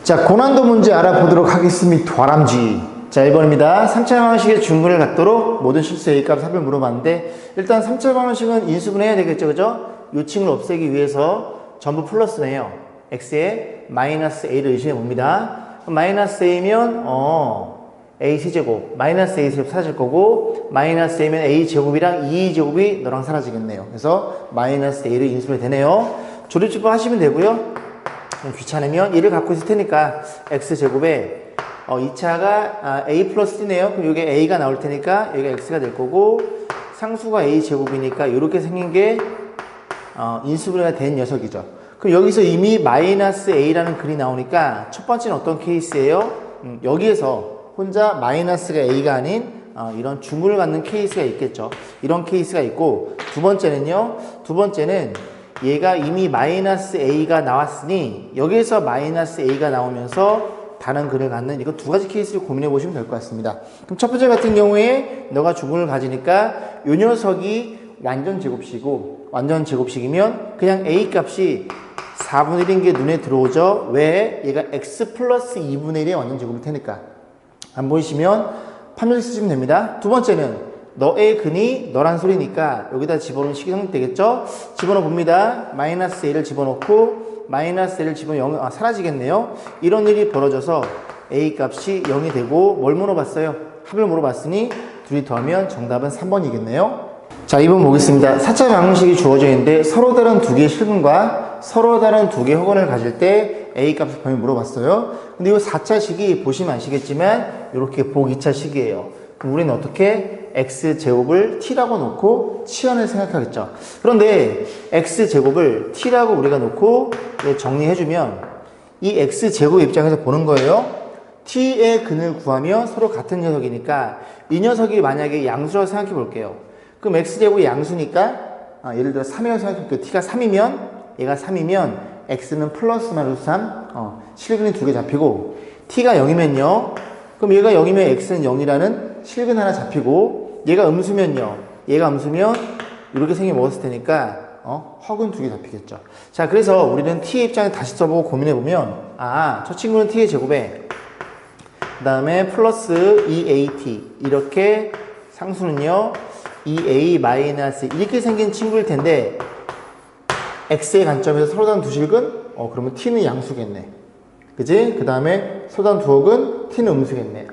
자, 고난도 문제 알아보도록 하겠습니다. 다람쥐. 자, 1번입니다. 3차 방정식의 중근을 갖도록 모든 실수 A값 합을 물어봤는데, 일단 3차 방정식은 인수분해해야 되겠죠, 그죠? 요 층을 없애기 위해서 전부 플러스네요. x에 마이너스 a를 의심해 봅니다. 마이너스 a면 a 세제곱, 마이너스 a 세제곱 사라질 거고, 마이너스 a면 a 제곱이랑 2제곱이 너랑 사라지겠네요. 그래서 마이너스 a를 인수분해 되네요. 조립집합 하시면 되고요. 귀찮으면 1을 갖고 있을 테니까 x제곱에 2차가 a 플러스 d네요. 그럼 여기 a가 나올 테니까 여기가 x가 될 거고, 상수가 a 제곱이니까 이렇게 생긴 게 인수분해가 된 녀석이죠. 그럼 여기서 이미 마이너스 a라는 글이 나오니까 첫 번째는 어떤 케이스예요? 여기에서 혼자 마이너스가 a가 아닌 이런 주문을 갖는 케이스가 있겠죠. 이런 케이스가 있고, 두 번째는요. 두 번째는 얘가 이미 마이너스 a가 나왔으니 여기에서 마이너스 a가 나오면서 다른 글을 갖는 이거 두 가지 케이스를 고민해 보시면 될 것 같습니다. 그럼 첫 번째 같은 경우에 너가 주문을 가지니까 요 녀석이 완전 제곱식이고, 완전 제곱식이면 그냥 a 값이 4분의 1인 게 눈에 들어오죠. 왜? 얘가 x 플러스 2분의 1의 완전 제곱일 테니까. 안 보이시면 판별 쓰시면 됩니다. 두 번째는 너의 근이 너란 소리니까 여기다 집어넣은 식이 성립되겠죠? 집어넣어 봅니다. 마이너스 a를 집어넣고 마이너스 a를 집어넣으면 사라지겠네요. 이런 일이 벌어져서 a 값이 0이 되고, 뭘 물어봤어요? 합을 물어봤으니 둘이 더하면 정답은 3번이겠네요. 자, 2번 보겠습니다. 4차 방정식이 주어져 있는데 서로 다른 두 개의 실근과 서로 다른 두 개의 허근을 가질 때 a 값을 범위 물어봤어요. 근데 이 4차식이 보시면 아시겠지만 이렇게 보기 2차식이에요. 그럼 우리는 어떻게 x제곱을 t라고 놓고 치환을 생각하겠죠. 그런데 x제곱을 t라고 우리가 놓고 정리해주면 이 x제곱 입장에서 보는 거예요. t의 근을 구하면 서로 같은 녀석이니까 이 녀석이 만약에 양수라고 생각해 볼게요. 그럼 x제곱이 양수니까 예를 들어 3이라고 생각해 볼게요. t가 3이면 얘가 3이면 x는 플러스 마이너스 3 실근이 두 개 잡히고, t가 0이면요. 그럼 얘가 0이면 x는 0이라는 실근 하나 잡히고, 얘가 음수면요. 얘가 음수면 이렇게 생겨 먹었을 테니까 허근 두 개 잡히겠죠. 자, 그래서 우리는 t의 입장에 다시 써보고 고민해보면, 저 친구는 t의 제곱에 그 다음에 플러스 2at 이렇게 상수는요 2a 마이너스 이렇게 생긴 친구일 텐데, x의 관점에서 서로 다른 두 실근? 그러면 t는 양수겠네. 그지? 그 다음에 서로 다른 두 혹은 t는 음수겠네.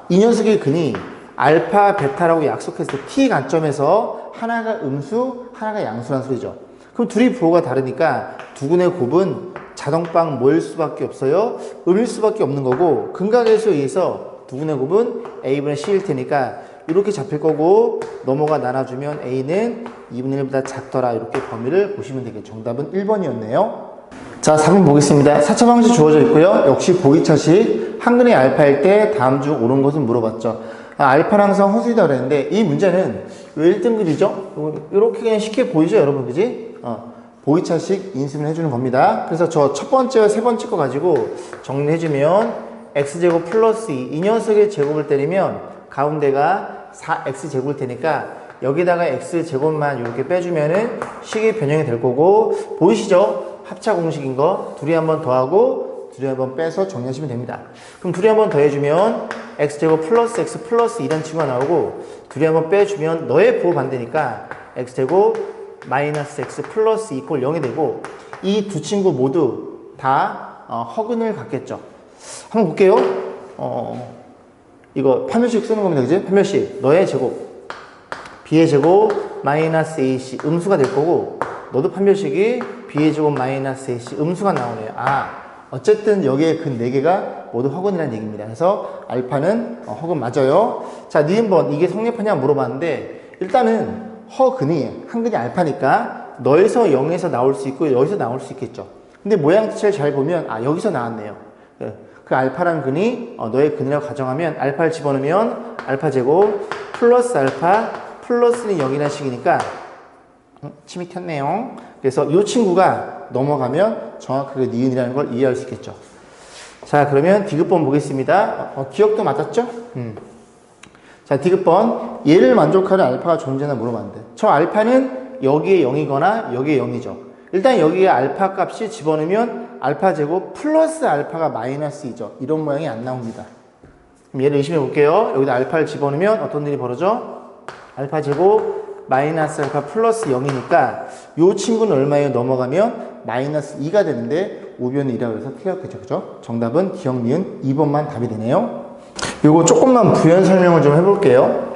이 녀석의 근이 알파, 베타라고 약속했을 때 t 관점에서 하나가 음수, 하나가 양수란 소리죠. 그럼 둘이 부호가 다르니까 두 근의 곱은 자동빵 뭐일 수밖에 없어요? 음일 수밖에 없는 거고, 근각계수에 의해서 두 근의 곱은 a분의 c일 테니까 이렇게 잡힐 거고, 넘어가 나눠주면 a는 2분의 1보다 작더라. 이렇게 범위를 보시면 되겠죠. 정답은 1번이었네요. 자, 4번 보겠습니다. 4차 방정식 주어져 있고요. 역시 보기차식. 한근의 알파일 때 다음 중 옳은 것은 물어봤죠. 알파는 항상 허수이다 그랬는데, 이 문제는 왜 1등급이죠? 이렇게 그냥 쉽게 보이죠, 여러분? 그지? 보기차식 인수분해 해주는 겁니다. 그래서 저 첫 번째와 세 번째 거 가지고 정리해주면 x제곱 플러스 2, 이 녀석의 제곱을 때리면 가운데가 4x제곱일 테니까 여기다가 x제곱만 이렇게 빼주면은 식이 변형이 될 거고, 보이시죠? 합차 공식인 거 둘이 한번 더하고 둘이 한번 빼서 정리하시면 됩니다. 그럼 둘이 한번 더해주면 x제곱 플러스 x 플러스 2라는 친구가 나오고, 둘이 한번 빼주면 너의 부호 반대니까 x제곱 마이너스 x 플러스 2 이퀄 0이 되고, 이 두 친구 모두 다 허근을 갖겠죠. 한번 볼게요. 이거 판별식 쓰는 겁니다. 그지? 판별식 너의 제곱 b의 제곱 마이너스 ac 음수가 될 거고, 너도 판별식이 b의 제곱 마이너스 ac 음수가 나오네요. 어쨌든 여기에 근 4개가 모두 허근이라는 얘기입니다. 그래서 알파는 허근 맞아요. 자, 니은번 이게 성립하냐 물어봤는데, 일단은 허근이 한근이 알파니까 너에서 0에서 나올 수 있고 여기서 나올 수 있겠죠. 근데 모양새를 잘 보면 여기서 나왔네요. 그 알파라는 근이 너의 근이라고 가정하면 알파를 집어넣으면 알파 제곱 플러스 알파 플러스는 0이라는 식이니까 침이 켰네요. 그래서 이 친구가 넘어가면 정확하게 니은이라는 걸 이해할 수 있겠죠. 자, 그러면 디귿번 보겠습니다. 기억도 맞았죠? 자, 디귿번 얘를 만족하는 알파가 존재하나 물어봤는데, 저 알파는 여기에 0이거나 여기에 0이죠. 일단 여기에 알파 값이 집어넣으면 알파 제곱 플러스 알파가 마이너스 2죠. 이런 모양이 안 나옵니다. 그럼 얘를 의심해 볼게요. 여기다 알파를 집어넣으면 어떤 일이 벌어져? 알파 제곱 마이너스 알파 플러스 0이니까 이 친구는 얼마예요? 넘어가면 마이너스 2가 되는데 우변의 2라고 해서 틀렸겠죠. 그죠? 정답은 기억 니은 2번만 답이 되네요. 요거 조금만 부연 설명을 좀 해볼게요.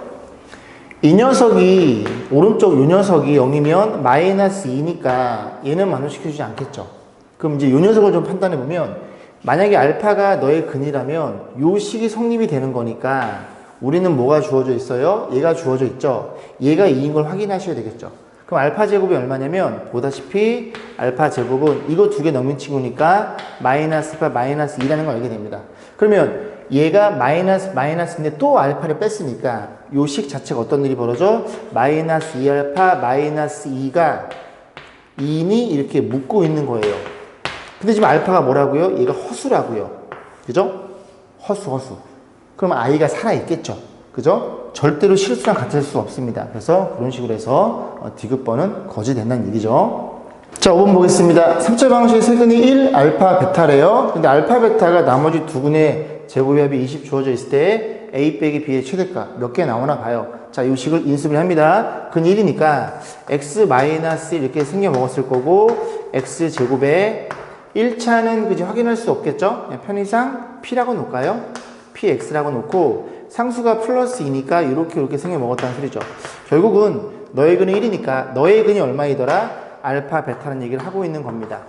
이 녀석이 오른쪽 이 녀석이 0이면 마이너스 2니까 얘는 만족시켜주지 않겠죠. 그럼 이제 이 녀석을 좀 판단해 보면 만약에 알파가 너의 근이라면 요 식이 성립이 되는 거니까 우리는 뭐가 주어져 있어요? 얘가 주어져 있죠. 얘가 2인 걸 확인하셔야 되겠죠. 그럼 알파 제곱이 얼마냐면 보다시피 알파 제곱은 이거 두 개 넘긴 친구니까 마이너스 알파 마이너스 2라는 걸 알게 됩니다. 그러면 얘가 마이너스인데 또 알파를 뺐으니까 요 식 자체가 어떤 일이 벌어져? 마이너스 2알파 마이너스 2가 2니 이렇게 묶고 있는 거예요. 근데 지금 알파가 뭐라고요? 얘가 허수라고요. 그죠? 허수. 그럼 i가 살아있겠죠. 그죠? 절대로 실수랑 같을 수 없습니다. 그래서 그런 식으로 해서 디귿번은 거짓된다는 얘기죠. 자, 5번 보겠습니다. 3차 방식의 세근이 1, 알파, 베타래요. 근데 알파, 베타가 나머지 두 근의 제곱의 합이 20 주어져 있을 때 a 빼기 b의 최대가 몇 개 나오나 봐요. 자, 이 식을 인수를 합니다. 근 1이니까 x 마이너스 이렇게 생겨 먹었을 거고 x 제곱에 1차는 그지 확인할 수 없겠죠? 편의상 p라고 놓을까요? px라고 놓고 상수가 플러스 2니까 이렇게 생겨 먹었다는 소리죠. 결국은 너의 근이 1이니까 너의 근이 얼마이더라? 알파, 베타라는 얘기를 하고 있는 겁니다.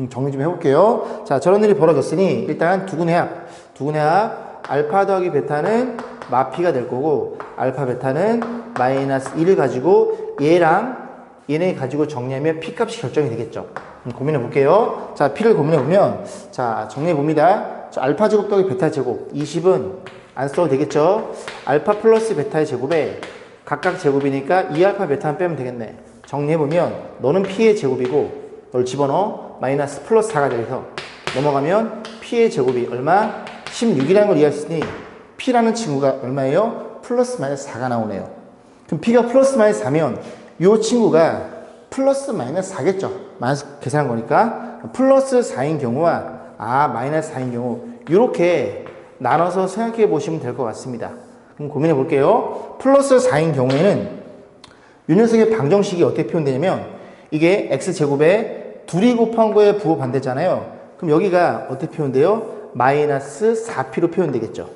정리 좀 해볼게요. 자, 저런 일이 벌어졌으니 일단 두근의 합 알파 더하기 베타는 마피가 될 거고 알파, 베타는 마이너스 1을 가지고 얘랑 얘네 가지고 정리하면 p 값이 결정이 되겠죠. 고민해 볼게요. 자, p를 고민해 보면 자, 정리해 봅니다. 자, 알파 제곱 더하기 베타 제곱 20은 안 써도 되겠죠. 알파 플러스 베타의 제곱에 각각 제곱이니까 2알파 베타만 빼면 되겠네. 정리해 보면 너는 p의 제곱이고 널 집어넣어 마이너스 플러스 4가 되어서 넘어가면 p의 제곱이 얼마? 16이라는 걸 이해할 수 있으니 p라는 친구가 얼마예요? 플러스 마이너스 4가 나오네요. 그럼 p가 플러스 마이너스 4면 이 친구가 플러스 마이너스 4겠죠. 마이너스 계산한 거니까 플러스 4인 경우와 마이너스 4인 경우 이렇게 나눠서 생각해 보시면 될 것 같습니다. 그럼 고민해 볼게요. 플러스 4인 경우에는 이 녀석의 방정식이 어떻게 표현되냐면 이게 x제곱에 둘이 곱한 거에 부호 반대잖아요. 그럼 여기가 어떻게 표현돼요? 마이너스 4p로 표현되겠죠.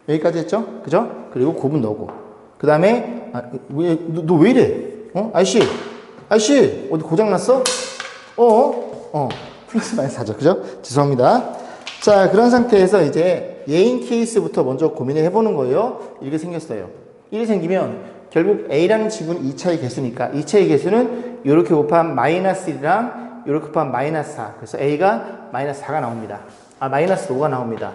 여기까지 했죠? 그죠? 그리고 곱은 넣고 그 다음에 너 왜 이래? 아이씨 어디 고장났어? 플러스 마이너스 4죠. 그죠? 죄송합니다. 자, 그런 상태에서 이제 예인 케이스부터 먼저 고민을 해보는 거예요. 이렇게 생겼어요. 이렇게 생기면 결국 A라는 친구는 2차의 개수니까 2차의 개수는 이렇게 곱한 마이너스 1이랑 이렇게 곱한 마이너스 4. 그래서 A가 마이너스 4가 나옵니다. 마이너스 5가 나옵니다.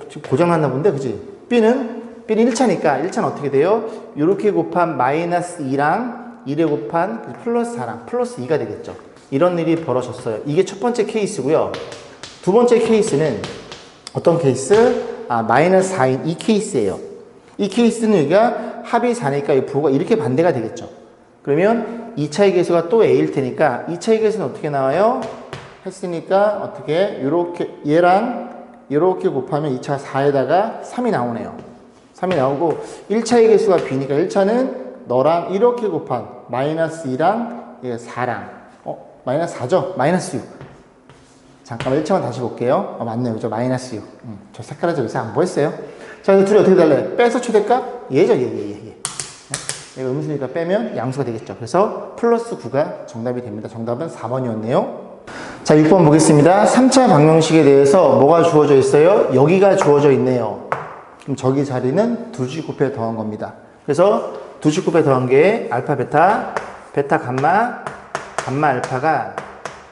지금 고장났나 본데, 그지? B는 1차니까 1차는 어떻게 돼요? 이렇게 곱한 마이너스 2랑 1에 곱한 플러스 4랑 플러스 2가 되겠죠. 이런 일이 벌어졌어요. 이게 첫 번째 케이스고요. 두 번째 케이스는 어떤 케이스? 마이너스 4인 이 케이스예요. 이 케이스는 여기가 합이 4니까 이 부호가 이렇게 반대가 되겠죠. 그러면 2차의 개수가 또 A일 테니까 2차의 개수는 어떻게 나와요? 했으니까 어떻게 이렇게 얘랑 이렇게 곱하면 2차 4에다가 3이 나오네요. 3이 나오고 1차의 개수가 B니까 1차는 너랑 이렇게 곱한 마이너스 2랑 4랑 마이너스 4죠? 마이너스 6. 잠깐만 1차만 다시 볼게요. 맞네요. 그죠? 마이너스 6. 저 색깔을 저기서 안 보였어요? 자, 이제 둘이 어떻게 달라요? 빼서 최대값? 얘죠, 얘. 얘가 음수니까 빼면 양수가 되겠죠. 그래서 플러스 9가 정답이 됩니다. 정답은 4번이었네요. 자, 6번 보겠습니다. 3차 방정식에 대해서 뭐가 주어져 있어요? 여기가 주어져 있네요. 그럼 저기 자리는 두씩 곱해 더한 겁니다. 그래서 두씩 곱해 더한 게 알파, 베타, 감마 알파가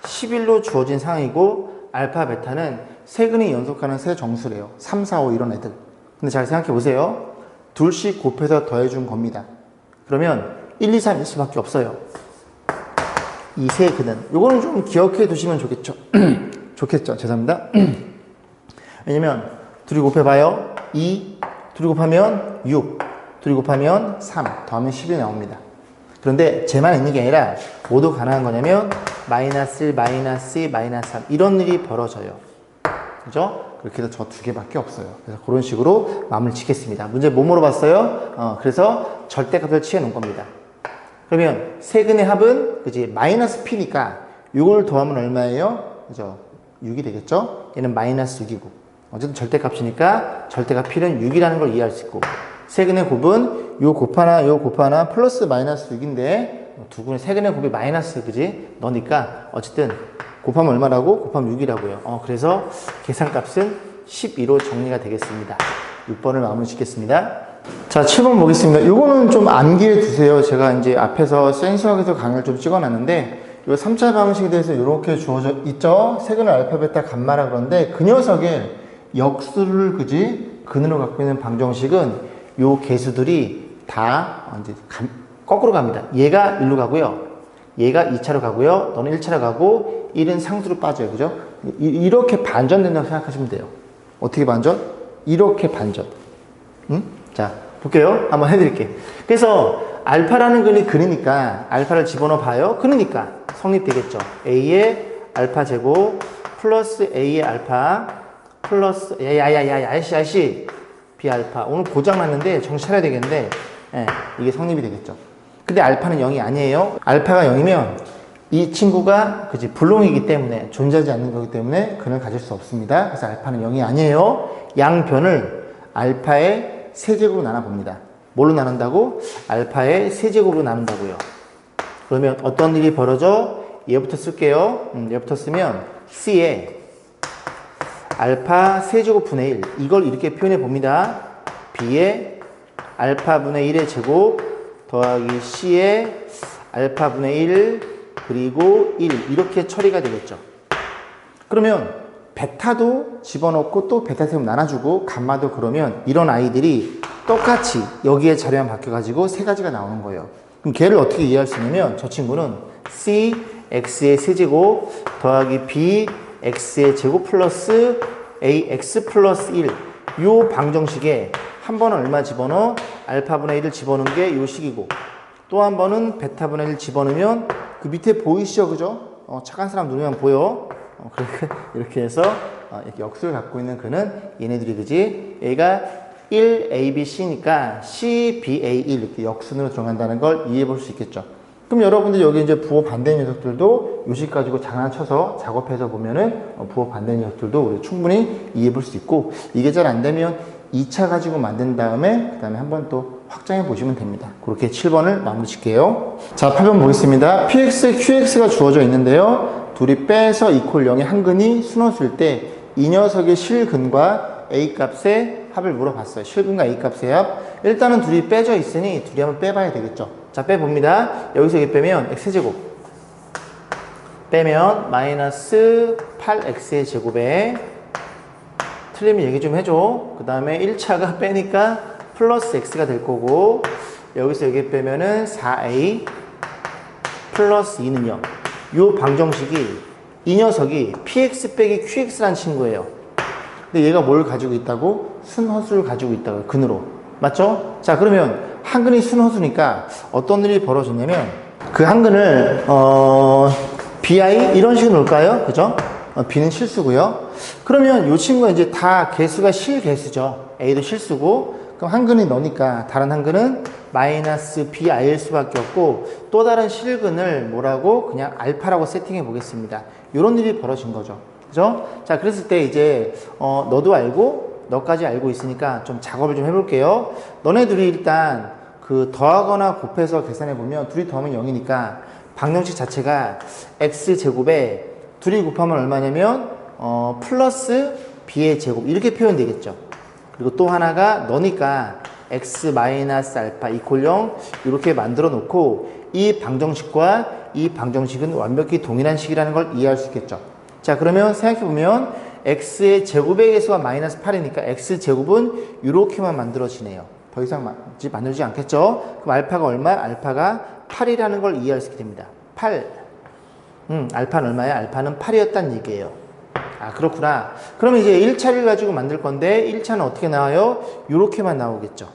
11로 주어진 상황이고 알파, 베타는 세 근이 연속하는 세 정수래요. 3, 4, 5 이런 애들. 근데 잘 생각해 보세요. 둘씩 곱해서 더해준 겁니다. 그러면 1, 2, 3일 수밖에 없어요. 이 세 근은. 요거는 좀 기억해 두시면 좋겠죠. 좋겠죠. 죄송합니다. 왜냐면 둘이 곱해봐요. 2, 둘이 곱하면 6, 둘이 곱하면 3, 더하면 10이 나옵니다. 그런데 쟤만 있는 게 아니라 모두 가능한 거냐면 마이너스 1, 마이너스 2, 마이너스 3 이런 일이 벌어져요. 그죠? 그렇게 해서 저 두 개밖에 없어요. 그래서 그런 식으로 마무리 짓겠습니다. 문제 뭐 물어봤어요? 그래서 절대값을 취해 놓은 겁니다. 그러면 세근의 합은 그지 마이너스 p니까 이걸 더하면 얼마예요? 그죠? 6이 되겠죠? 얘는 마이너스 6이고 어쨌든 절대값이니까 절대값 p는 6이라는 걸 이해할 수 있고 세근의 곱은 요 곱하나 플러스 마이너스 6인데 두 군의 세근의 곱이 마이너스 그지? 너니까 어쨌든 곱하면 얼마라고? 곱하면 6이라고요. 그래서 계산값은 12로 정리가 되겠습니다. 6번을 마무리 짓겠습니다. 자, 7번 보겠습니다. 요거는 좀 암기해 두세요. 제가 이제 앞에서 센수학에서 강의를 좀 찍어놨는데 요 3차 방식에 대해서 이렇게 주어져 있죠? 세근의 알파, 베타, 감마라 그런데 그 녀석의 역수를 그지? 근으로 갖고 있는 방정식은 요 개수들이 다 이제 거꾸로 갑니다. 얘가 1로 가고요. 얘가 2차로 가고요. 너는 1차로 가고 1은 상수로 빠져요. 그죠? 이렇게 반전된다고 생각하시면 돼요. 어떻게 반전? 이렇게 반전. 응? 자, 볼게요. 한번 해드릴게요. 그래서 알파라는 근이 근이니까 알파를 집어넣어 봐요. 근이니까 성립되겠죠. A의 알파 제곱 플러스 A의 알파 플러스 야야야야야씨 B 알파. 오늘 고장 났는데 정신 차려야 되겠는데 이게 성립이 되겠죠. 근데 알파는 0이 아니에요. 알파가 0이면 이 친구가 그지 불롱이기 때문에 존재하지 않는 거기 때문에 근을 가질 수 없습니다. 그래서 알파는 0이 아니에요. 양변을 알파의 세제곱으로 나눠 봅니다. 뭘로 나눈다고? 알파의 세제곱으로 나눈다고요. 그러면 어떤 일이 벌어져? 얘부터 쓸게요. 얘부터 쓰면 C에 알파 세제곱 분의 1 이걸 이렇게 표현해 봅니다. B에 알파 분의 1의 제곱 더하기 C에 알파 분의 1 그리고 1 이렇게 처리가 되겠죠. 그러면 베타도 집어넣고 또 베타 세곱 나눠주고 감마도 그러면 이런 아이들이 똑같이 여기에 자료만 바뀌어가지고 세 가지가 나오는 거예요. 그럼 걔를 어떻게 이해할 수 있냐면 저 친구는 C x의 세제곱 더하기 B x의 제곱 플러스 ax 플러스 1 요 방정식에 한 번은 얼마 집어넣어? 알파분의 1을 집어넣은 게 요 식이고 또 한 번은 베타분의 1 집어넣으면 그 밑에 보이시죠? 그죠? 착한 사람 누르면 보여. 이렇게 해서 이렇게 역수를 갖고 있는 그는 얘네들이 그지? 얘가 1, A, B, C니까 C, B, A, 1 이렇게 역순으로 들어간다는 걸 이해해 볼 수 있겠죠. 그럼 여러분들 여기 이제 부호 반대 녀석들도 요식 가지고 장난쳐서 작업해서 보면은 부호 반대 녀석들도 우리 충분히 이해해 볼 수 있고 이게 잘 안 되면 2차 가지고 만든 다음에 그 다음에 한번 또 확장해 보시면 됩니다. 그렇게 7번을 마무리 짓게요. 자, 8번 보겠습니다. PX, QX가 주어져 있는데요. 둘이 빼서 이퀄 0의 한 근이 순원수일 때 이 녀석의 실근과 A 값의 합을 물어봤어요. 실근과 A 값의 합. 일단은 둘이 빼져 있으니 둘이 한번 빼봐야 되겠죠. 자, 빼봅니다. 여기서 이렇게 빼면 X제곱. 빼면 마이너스 8X의 제곱에 틀리면 얘기 좀 해줘. 그 다음에 1차가 빼니까 플러스 X가 될 거고 여기서 여기 빼면은 4A 플러스 2는요. 요 방정식이 이 녀석이 PX 빼기 QX라는 친구예요. 근데 얘가 뭘 가지고 있다고? 순허수를 가지고 있다고요. 근으로. 맞죠? 자, 그러면 한근이 순허수니까 어떤 일이 벌어졌냐면 그 한근을 BI 이런 식으로 놓을까요? 그죠? B는 실수고요. 그러면 이 친구가 이제 다 개수가 실개수죠. A도 실수고 그럼 한근이 너니까 다른 한근은 마이너스 BI일 수밖에 없고 또 다른 실근을 뭐라고? 그냥 알파라고 세팅해 보겠습니다. 이런 일이 벌어진 거죠. 그죠? 자, 그랬을 때 이제 너도 알고 너까지 알고 있으니까 좀 작업을 좀 해볼게요. 너네 둘이 일단 그 더하거나 곱해서 계산해 보면 둘이 더하면 0이니까 방정식 자체가 x제곱에 둘이 곱하면 얼마냐면 플러스 b의 제곱 이렇게 표현되겠죠. 그리고 또 하나가 너니까 x 마이너스 알파 이퀄 0 이렇게 만들어 놓고 이 방정식과 이 방정식은 완벽히 동일한 식이라는 걸 이해할 수 있겠죠. 자, 그러면 생각해보면 x의 제곱의 개수가 마이너스 8이니까 x제곱은 이렇게만 만들어지네요. 더 이상 만들지 않겠죠. 그럼 알파가 얼마야? 알파가 8이라는 걸 이해할 수 있게 됩니다. 8. 알파는 얼마야? 알파는 8이었다는 얘기예요. 아, 그렇구나. 그러면 이제 1차를 가지고 만들 건데 1차는 어떻게 나와요? 이렇게만 나오겠죠.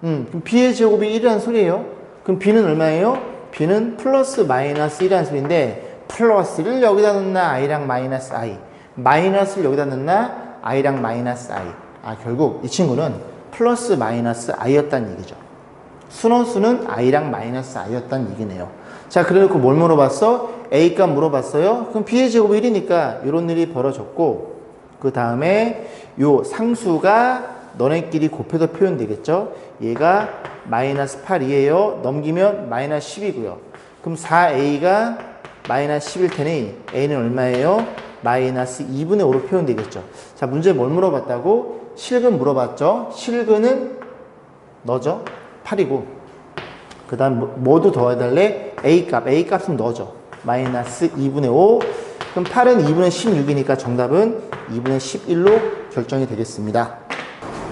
그럼 b의 제곱이 1이라는 소리예요. 그럼 b는 얼마예요? b는 플러스 마이너스 1이라는 소리인데 플러스를 여기다 넣나 i랑 마이너스 i, 마이너스를 여기다 넣나 i랑 마이너스 i. 결국 이 친구는 플러스 마이너스 i였다는 얘기죠. 순원수는 i랑 마이너스 i였다는 얘기네요. 자, 그래놓고 뭘 물어봤어? a 값 물어봤어요. 그럼 b의 제곱이 1이니까 이런 일이 벌어졌고, 그 다음에 요 상수가 너네끼리 곱해서 표현되겠죠. 얘가 마이너스 8이에요. 넘기면 마이너스 10이고요. 그럼 4a가 마이너스 10일 테니 a는 얼마예요? 마이너스 2분의 5로 표현되겠죠. 자, 문제 뭘 물어봤다고? 실근 물어봤죠. 실근은 너죠. 8이고 그 다음 뭐도 더해달래? A값은 너죠. 마이너스 2분의 5. 그럼 8은 2분의 16이니까 정답은 2분의 11로 결정이 되겠습니다.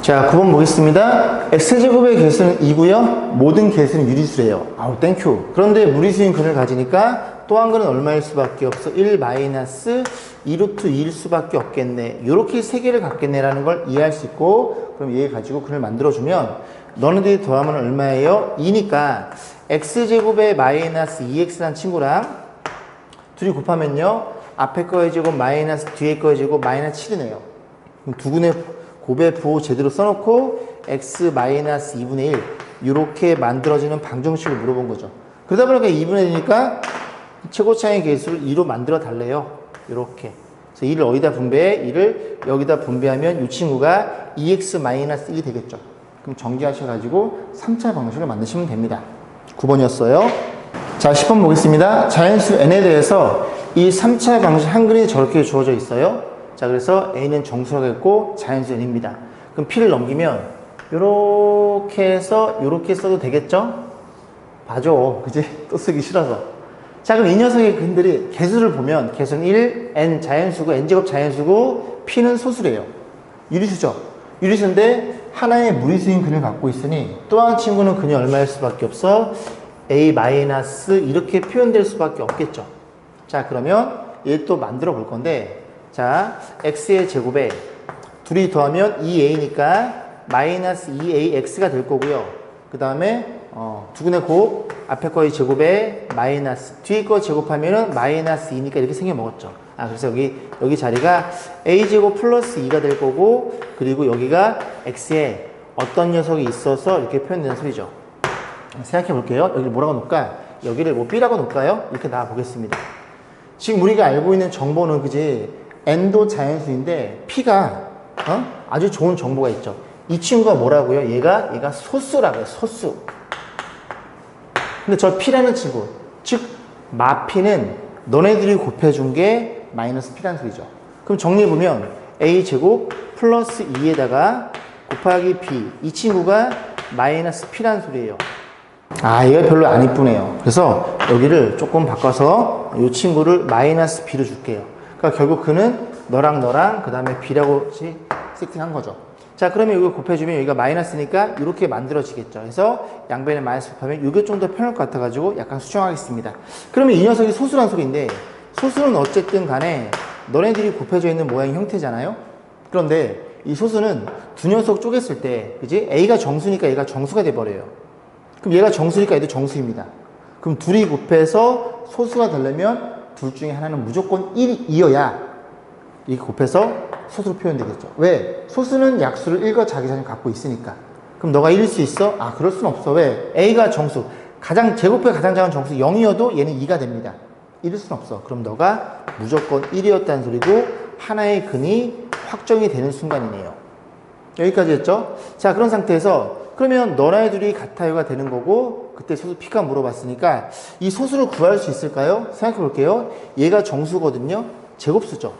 자, 9번 보겠습니다. X제곱의 개수는 2고요. 모든 개수는 유리수래요. 아우, 땡큐. 그런데 무리수인 근을 가지니까 또 한 근은 얼마일 수밖에 없어? 1 마이너스 2루트 2일 수밖에 없겠네. 요렇게 세 개를 갖겠네 라는 걸 이해할 수 있고, 그럼 얘 가지고 근을 만들어주면 너네들이 더하면 얼마예요? 2니까 X제곱의 마이너스 2X란 친구랑 둘이 곱하면요, 앞에 거의 제곱 마이너스 뒤에 거의 제곱 마이너스 7이네요. 그럼 두 근의 곱의 부호 제대로 써놓고 x 마이너스 2분의 1 이렇게 만들어지는 방정식을 물어본 거죠. 그러다 보니까 2분의 1이니까 최고차의 개수를 2로 만들어 달래요. 이렇게. 그래서 2를 어디다 분배해? 2를 여기다 분배하면 이 친구가 2x 마이너스 1이 되겠죠. 그럼 정리하셔가지고 3차 방식을 만드시면 됩니다. 9번이었어요. 자, 10번 보겠습니다. 자연수 n에 대해서 이 3차 방식 한 근이 저렇게 주어져 있어요. 자, 그래서 a는 정수라겠고 자연수 n입니다. 그럼 p를 넘기면 요렇게 해서 요렇게 써도 되겠죠? 봐줘. 그지? 또 쓰기 싫어서. 자, 그럼 이 녀석의 근들이 개수를 보면 개수는 1, n 자연수고 n제곱 자연수고 p는 소수래요. 유리수죠? 유리수인데 하나의 무리수인 근을 갖고 있으니 또 한 친구는 근이 얼마일 수밖에 없어? a 마이너스 이렇게 표현될 수밖에 없겠죠. 자, 그러면 얘 또 만들어 볼 건데, 자, x의 제곱에 둘이 더하면 2a니까 마이너스 2ax가 될 거고요. 그 다음에 두근의 곱, 앞에 거의 제곱에 마이너스, 뒤에 거 제곱하면은 마이너스 2니까 이렇게 생겨 먹었죠. 그래서 여기 자리가 a제곱 플러스 2가 될 거고, 그리고 여기가 x에 어떤 녀석이 있어서 이렇게 표현되는 소리죠. 생각해 볼게요. 여기를 뭐라고 놓을까? 여기를 뭐 b라고 놓을까요? 이렇게 나와 보겠습니다. 지금 우리가 알고 있는 정보는 그지? n도 자연수인데 p가 아주 좋은 정보가 있죠. 이 친구가 뭐라고요? 얘가 소수라고요. 소수. 근데 저 p라는 친구, 즉 마p는 너네들이 곱해준 게 마이너스 p라는 소리죠. 그럼 정리해보면 a제곱 플러스 2에다가 곱하기 b, 이 친구가 마이너스 p라는 소리예요. 얘가 별로 안 이쁘네요. 그래서 여기를 조금 바꿔서 이 친구를 마이너스 b로 줄게요. 그러니까 결국 그는 너랑 그 다음에 b라고 세팅한 거죠. 자, 그러면 이거 곱해주면 여기가 마이너스니까 이렇게 만들어지겠죠. 그래서 양변에 마이너스 곱하면 이게 좀 더 편할 것 같아가지고 약간 수정하겠습니다. 그러면 이 녀석이 소수란 소리인데, 소수는 어쨌든 간에 너네들이 곱해져 있는 모양의 형태잖아요. 그런데 이 소수는 두 녀석 쪼갰을 때, 그지? a가 정수니까 얘가 정수가 돼버려요. 그럼 얘가 정수니까 얘도 정수입니다. 그럼 둘이 곱해서 소수가 되려면 둘 중에 하나는 무조건 1이어야 이게 곱해서 소수로 표현되겠죠. 왜? 소수는 약수를 1과 자기 전에 갖고 있으니까. 그럼 너가 1일 수 있어? 그럴 순 없어. 왜? a가 정수, 제곱해 가장 작은 정수 0이어도 얘는 2가 됩니다. 1일 순 없어. 그럼 너가 무조건 1이었다는 소리고, 하나의 근이 확정이 되는 순간이네요. 여기까지 했죠? 자, 그런 상태에서 그러면 너네 둘이 같아요가 되는 거고, 그때 소수 p가 물어봤으니까 이 소수를 구할 수 있을까요? 생각해 볼게요. 얘가 정수거든요. 제곱수죠.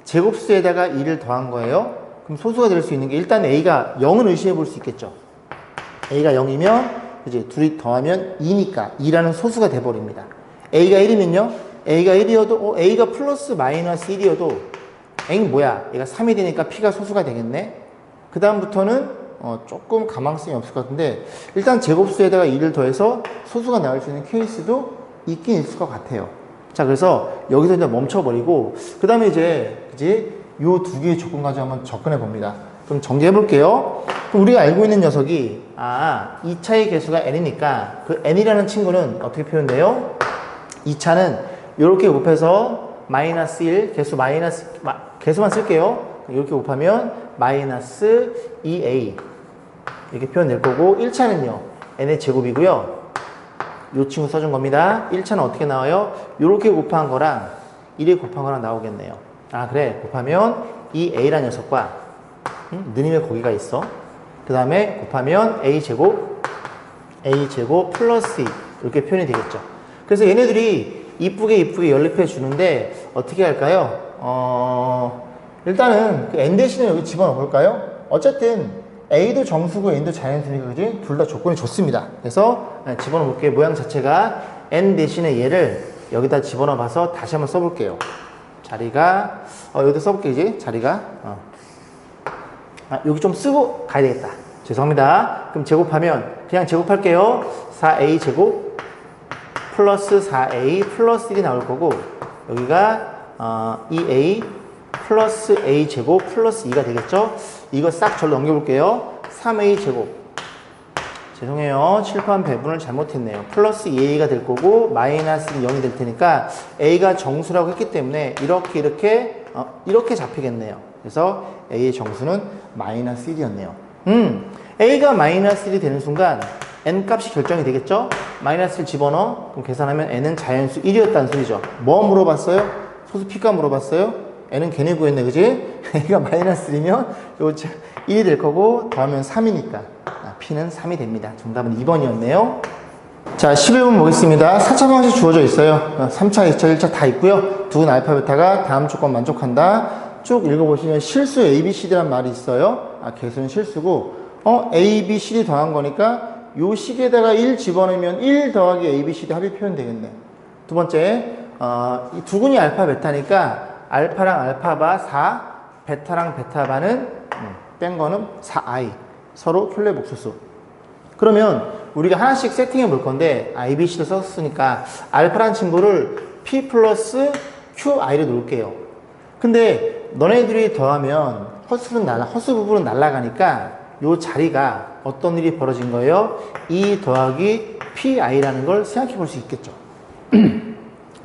제곱수에다가 2를 더한 거예요. 그럼 소수가 될 수 있는 게, 일단 a가 0은 의심해 볼 수 있겠죠. a가 0이면 이제 둘이 더하면 2니까 2라는 소수가 돼버립니다. a가 1이면요, a가 1이어도 a가 플러스 마이너스 1이어도 a는 뭐야? 얘가 3이 되니까 p가 소수가 되겠네. 그 다음부터는 조금 가망성이 없을 것 같은데, 일단 제곱수에다가 2를 더해서 소수가 나올 수 있는 케이스도 있긴 있을 것 같아요. 자, 그래서 여기서 이제 멈춰버리고, 그 다음에 이제, 그지? 요 두 개의 조건 가지고 한번 접근해 봅니다. 그럼 정리해 볼게요. 그럼 우리가 알고 있는 녀석이, 2차의 개수가 n이니까, 그 n이라는 친구는 어떻게 표현돼요? 2차는 이렇게 곱해서 마이너스 1, 개수만 쓸게요. 이렇게 곱하면 마이너스 2a. 이렇게 표현될 거고, 1차는요, n의 제곱이고요. 이 친구 써준 겁니다. 1차는 어떻게 나와요? 이렇게 곱한 거랑 1이 곱한 거랑 나오겠네요. 아, 그래. 곱하면 이 a라는 녀석과, 느님의 거기가 있어. 그 다음에 곱하면 a제곱 플러스 2. 이렇게 표현이 되겠죠. 그래서 얘네들이 이쁘게 연립해 주는데, 어떻게 할까요? 일단은 그 n 대신에 여기 집어넣어 볼까요? 어쨌든 a도 정수고 n도 자연수니까, 그지? 둘 다 조건이 좋습니다. 그래서 집어넣어 볼게요. 모양 자체가 n 대신에 얘를 여기다 집어넣어 봐서 다시 한번 써볼게요. 자리가, 여기다 써볼게요, 이제. 자리가. 여기 좀 쓰고 가야 되겠다. 죄송합니다. 그럼 제곱하면, 그냥 제곱할게요. 4a 제곱 플러스 4a 플러스 1이 나올 거고, 여기가 2a 플러스 a 제곱 플러스 2가 되겠죠? 이거 싹 절로 넘겨볼게요. 3a 제곱. 죄송해요. 칠판 배분을 잘못했네요. 플러스 2a가 될 거고, 마이너스는 0이 될 테니까, a가 정수라고 했기 때문에, 이렇게 잡히겠네요. 그래서 a의 정수는 마이너스 1이었네요. a가 마이너스 1이 되는 순간, n 값이 결정이 되겠죠? 마이너스를 집어넣어. 그럼 계산하면 n은 자연수 1이었다는 소리죠. 뭐 물어봤어요? 소수 p값 물어봤어요? n은 걔네 구했네, 그지? a가 마이너스 1이면 요 1이 될 거고, 더하면 3이니까 p는 3이 됩니다. 정답은 2번이었네요. 자, 11번 보겠습니다. 4차 방식 주어져 있어요. 3차, 2차, 1차 다 있고요. 두 알파, 베타가 다음 조건 만족한다. 쭉 읽어보시면 실수 A, B, CD란 말이 있어요. 개수는 실수고, A, B, CD 더한 거니까 요 식에다가 1 집어넣으면 1 더하기 A, B, CD 합이 표현되겠네. 두 번째, 이 두근이 알파, 베타니까 알파랑 알파바 4, 베타랑 베타바는 뺀 거는 4i. 서로 켤레 복수수. 그러면 우리가 하나씩 세팅해 볼 건데, I, B, C를 썼으니까 알파란 친구를 P 플러스 QI를 놓을게요. 근데 너네들이 더하면 허수 부분은 날아가니까 요 자리가 어떤 일이 벌어진 거예요? 2 더하기 PI라는 걸 생각해 볼 수 있겠죠.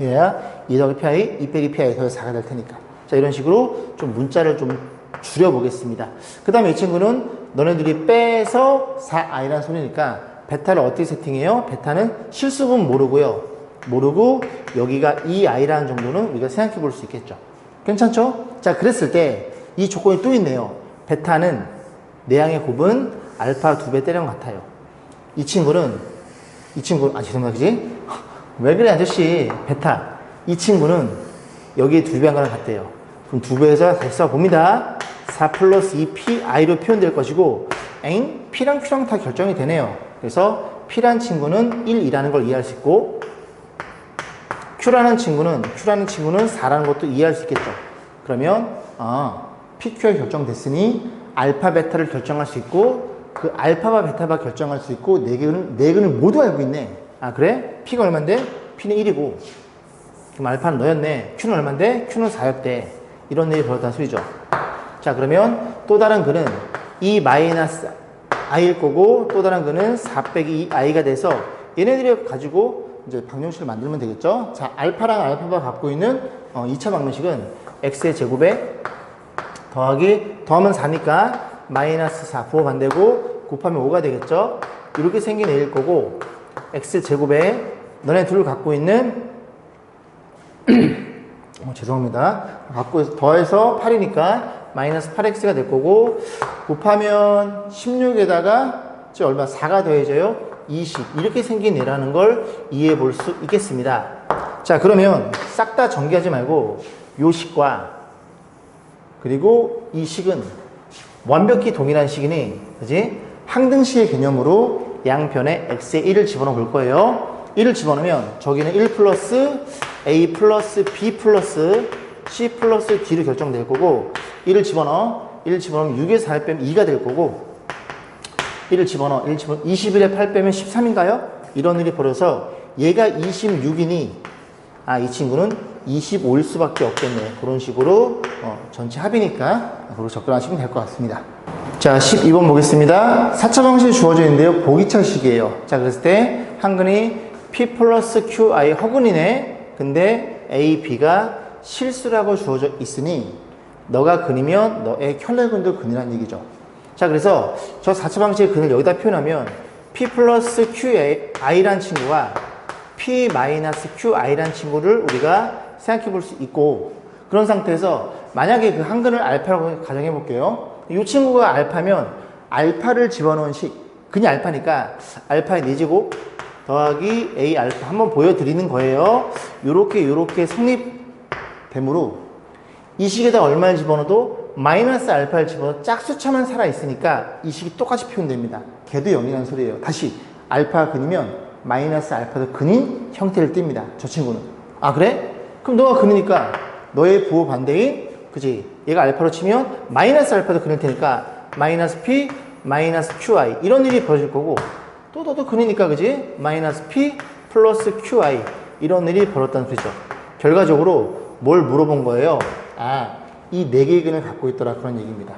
얘야 2 더하기 PI, 2 빼기 PI 더해서 4가 될 테니까. 자, 이런 식으로 좀 문자를 좀 줄여보겠습니다. 그 다음에 이 친구는 너네들이 빼서 4i라는 소리니까 베타를 어떻게 세팅해요? 베타는 실수분 모르고요. 모르고 여기가 2i라는 정도는 우리가 생각해 볼 수 있겠죠. 괜찮죠? 자, 그랬을 때 이 조건이 또 있네요. 베타는 내양의 곱은 알파 2배 때리는 것 같아요. 이 친구는 죄송합니다, 그지? 왜 그래, 아저씨? 베타. 이 친구는 여기에 2배 한 거랑 같대요. 그럼 2배에서 다시 써봅니다. 4 플러스 2pi로 표현될 것이고, p랑 q랑 다 결정이 되네요. 그래서 p란 친구는 1이라는 걸 이해할 수 있고, q라는 친구는 4라는 것도 이해할 수 있겠죠. 그러면 pq가 결정됐으니 알파 베타를 결정할 수 있고, 그 알파바 베타바 결정할 수 있고, 네 개를 모두 알고 있네. 아, 그래? p가 얼만데? p는 1이고, 그럼 알파는 너였네. q는 얼만데? q는 4였대. 이런 일이 벌어졌다는 소리죠. 자, 그러면 또 다른 글은 2 마이너스 i일 거고, 또 다른 글은 4 빼기 2i가 돼서 얘네들이 가지고 이제 방정식을 만들면 되겠죠. 자, 알파랑 알파가 갖고 있는 2차 방정식은 x의 제곱에 더하면 4니까 마이너스 4 부호 반대고 곱하면 5가 되겠죠. 이렇게 생긴 애일 거고, x 제곱에 너네 둘을 갖고 있는 죄송합니다. 더해서 8이니까 마이너스 8x가 될 거고, 곱하면 16에다가 얼마? 4가 더해져요? 20. 이렇게 생긴 애라는 걸 이해해 볼 수 있겠습니다. 자, 그러면 싹 다 전개하지 말고 요 식과 그리고 이 식은 완벽히 동일한 식이니, 그지? 항등식의 개념으로 양변에 x에 1을 집어넣어 볼 거예요. 1을 집어넣으면 저기는 1 플러스 a 플러스 b 플러스 c 플러스 d로 결정될 거고, 1을 집어넣으면 6에서 4를 빼면 2가 될 거고, 1을 집어넣어 21에 8 빼면 13인가요? 이런 일이 벌어서 얘가 26이니 이 친구는 25일 수밖에 없겠네. 그런 식으로 전체 합이니까 그렇게 접근하시면 될 것 같습니다. 자, 12번 보겠습니다. 4차 방식이 주어져 있는데요. 보기차식이에요. 자, 그랬을 때 한근이 P 플러스 QI 허근이네. 근데 A, B가 실수라고 주어져 있으니 너가 근이면 너의 혈내근도 근이라는 얘기죠. 자, 그래서 저 4차 방식의 근을 여기다 표현하면 P 플러스 QI라는 친구와 P 마이너스 QI라는 친구를 우리가 생각해 볼 수 있고, 그런 상태에서 만약에 그 한 근을 알파라고 가정해 볼게요. 이 친구가 알파면 알파를 집어넣은 식, 근이 알파니까 알파의 4제곱 더하기 A 알파 한번 보여드리는 거예요. 요렇게 성립되므로 이 식에다 얼마를 집어넣어도 마이너스 알파를 집어넣어 짝수차만 살아있으니까 이 식이 똑같이 표현됩니다. 걔도 0이라는 소리예요. 다시 알파가 근이면 마이너스 알파도 근인 형태를 띱니다. 저 친구는. 아, 그래? 그럼 너가 근이니까 너의 부호 반대인, 그지? 얘가 알파로 치면 마이너스 알파도 근일 테니까 마이너스 P 마이너스 QI 이런 일이 벌어질 거고, 또 너도 근이니까, 그지? 마이너스 P 플러스 QI 이런 일이 벌어졌다는 소리죠. 결과적으로 뭘 물어본 거예요? 아, 이 4개의 근을 갖고 있더라, 그런 얘기입니다.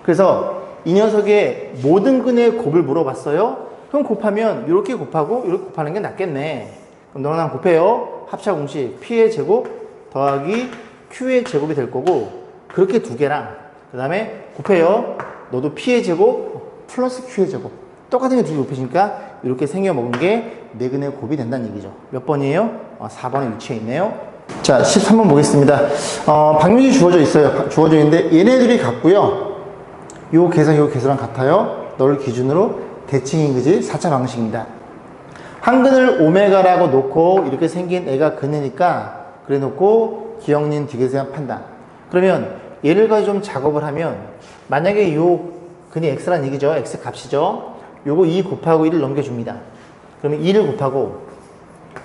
그래서 이 녀석의 모든 근의 곱을 물어봤어요. 그럼 곱하면 이렇게 곱하고 이렇게 곱하는 게 낫겠네. 그럼 너랑 곱해요. 합차 공식 P의 제곱 더하기 Q의 제곱이 될 거고, 그렇게 2개랑 그 다음에 곱해요. 너도 P의 제곱 플러스 Q의 제곱 똑같은 게 2개 곱해지니까 이렇게 생겨 먹은 게 4근의 곱이 된다는 얘기죠. 몇 번이에요? 4번에 위치해 있네요. 자, 13번 보겠습니다. 방정식이 주어져 있어요. 주어져 있는데 얘네들이 같고요. 요 계수랑 같아요. 너를 기준으로 대칭인, 그지? 4차 방식입니다. 한 근을 오메가라고 놓고 이렇게 생긴 애가 근이니까 그래 놓고 기억린 디귿의 판단. 그러면 얘를 가지고 좀 작업을 하면, 만약에 요 근이 x라는 얘기죠. x 값이죠. 요거 2 곱하고 1을 넘겨줍니다. 그러면 2를 곱하고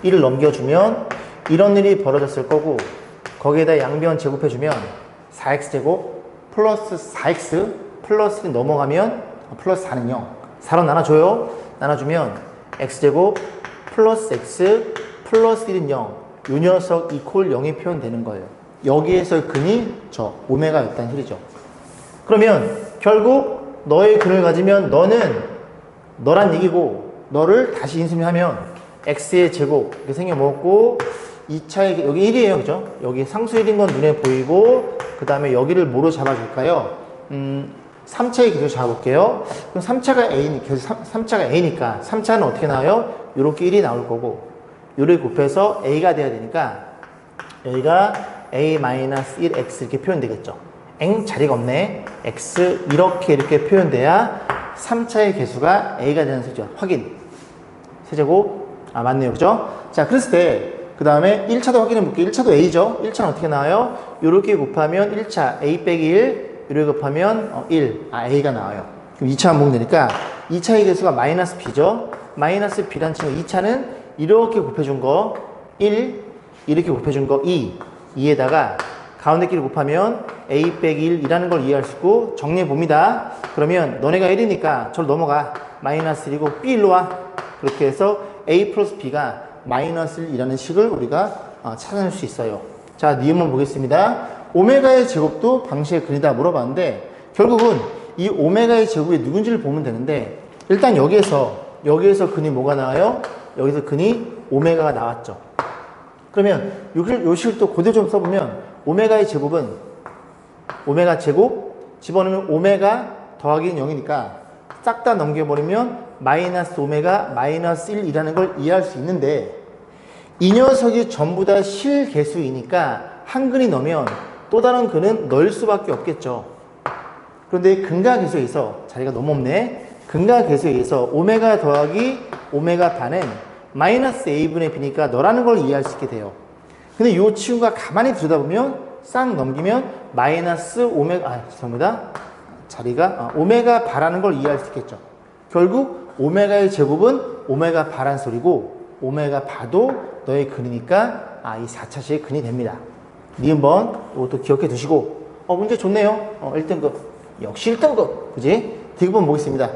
1을 넘겨주면 이런 일이 벌어졌을 거고, 거기에다 양변 제곱해주면 4x제곱 플러스 4x 플러스 넘어가면 플러스 4는 0. 4로 나눠줘요. 나눠주면 x제곱 플러스 x 플러스 1은 0. 요 녀석 이퀄 0이 표현되는 거예요. 여기에서 근이 저 오메가였다는 소리죠. 그러면 결국 너의 근을 가지면 너는 너란 얘기고, 너를 다시 인수하면 x의 제곱 이렇게 생겨먹고, 2차의 여기 1이에요, 그죠? 여기 상수 1인 건 눈에 보이고, 그 다음에 여기를 뭐로 잡아줄까요? 3차의 계수 잡아볼게요. 그럼 3차가 A니까 3차는 어떻게 나와요? 이렇게 1이 나올 거고, 요를 곱해서 A가 돼야 되니까 여기가 A-1x 이렇게 표현되겠죠. 자리가 없네. x 이렇게 표현돼야 3차의 개수가 A가 되는 소리죠. 확인. 세제곱. 아, 맞네요, 그죠? 자, 그랬을 때 그 다음에 1차도 확인해 볼게요. 1차도 A죠. 1차는 어떻게 나와요? 요렇게 곱하면 1차 A 빼기 1, 이렇게 곱하면 1. 아, A가 나와요. 그럼 2차 한번 되니까 2차의 개수가 마이너스 B죠. 마이너스 B란 친구 2차는 이렇게 곱해준 거 1, 이렇게 곱해준 거 2. 2에다가 가운데 끼리 곱하면 A 빼기 1이라는 걸 이해할 수 있고, 정리해 봅니다. 그러면 너네가 1이니까 저를 넘어가. 마이너스 1이고 B 일로 와. 그렇게 해서 A 플러스 B가 마이너스 1이라는 식을 우리가 찾아낼 수 있어요. 자, 니은만 보겠습니다. 오메가의 제곱도 방식의 근이다 물어봤는데, 결국은 이 오메가의 제곱이 누군지를 보면 되는데, 일단 여기에서 근이 뭐가 나와요? 여기서 근이 오메가가 나왔죠. 그러면 요 식을 또 그대로 좀 써보면, 오메가의 제곱은 오메가 제곱 집어넣으면 오메가 더하기 0이니까 싹 다 넘겨버리면 마이너스 오메가 마이너스 1이라는 걸 이해할 수 있는데, 이 녀석이 전부 다 실개수이니까 한 근이 넣으면 또 다른 근은 넣을 수밖에 없겠죠. 그런데 근과 계수에 의해서 자리가 너무 없네. 근과 계수에 의해서 오메가 더하기 오메가 반은 마이너스 a분의 b니까 너라는 걸 이해할 수 있게 돼요. 근데 이 친구가 가만히 들여다보면 싹 넘기면 마이너스 오메가, 죄송합니다. 자리가 오메가 바라는 걸 이해할 수 있겠죠. 결국 오메가의 제곱은 오메가 바란 소리고, 오메가 바도 너의 근이니까 이 4차식의 근이 됩니다. 니은번 이것도 기억해 두시고, 문제 좋네요. 1등급. 역시 1등급. 그지? 디귿번 보겠습니다.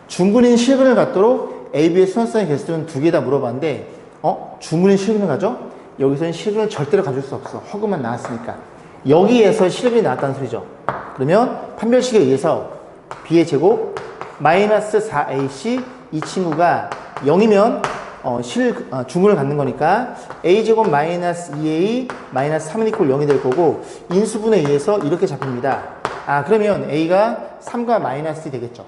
중근인 실근을 갖도록 AB의 수학상의 개수는 2개 다 물어봤는데, 중근인 실근을 가져? 여기서는 실근을 절대로 가질 수 없어. 허그만 나왔으니까. 여기에서 실근이 나왔다는 소리죠. 그러면 판별식에 의해서 B의 제곱 마이너스 4AC, 이 친구가 0이면 중을 갖는 거니까 a제곱 마이너스 2a 마이너스 3은 이퀄 0이 될 거고 인수분에 의해서 이렇게 잡힙니다. 그러면 a가 3과 마이너스 1이 되겠죠.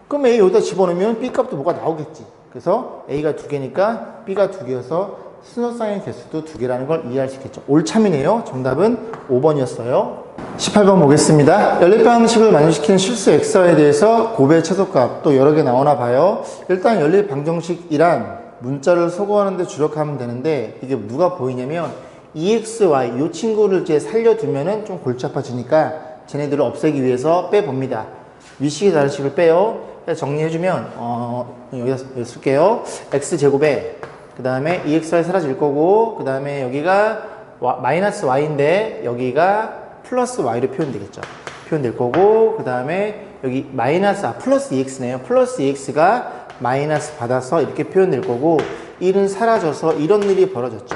그럼 a 여기다 집어넣으면 b 값도 뭐가 나오겠지. 그래서 a가 2개니까 b가 2개여서 순서상의 개수도 2개라는 걸 이해할 수 있겠죠. 올참이네요. 정답은 5번이었어요. 18번 보겠습니다. 연립방식을 만족시키는 실수 엑서에 대해서 곱의 최소값 또 여러 개 나오나 봐요. 일단 연립방정식이란 문자를 소거하는 데 주력하면 되는데 이게 누가 보이냐면 EXY 이 친구를 이제 살려두면은 좀 골치 아파지니까 쟤네들을 없애기 위해서 빼봅니다. 위식의 다르식을 빼요. 정리해주면 여기다 쓸게요. X제곱에 그 다음에 EXY 사라질 거고 그 다음에 여기가 마이너스 Y인데 여기가 플러스 Y로 표현되겠죠. 표현될 거고 그 다음에 여기 마이너스 플러스 EX네요. 플러스 EX가 마이너스 받아서 이렇게 표현될 거고 1은 사라져서 이런 일이 벌어졌죠.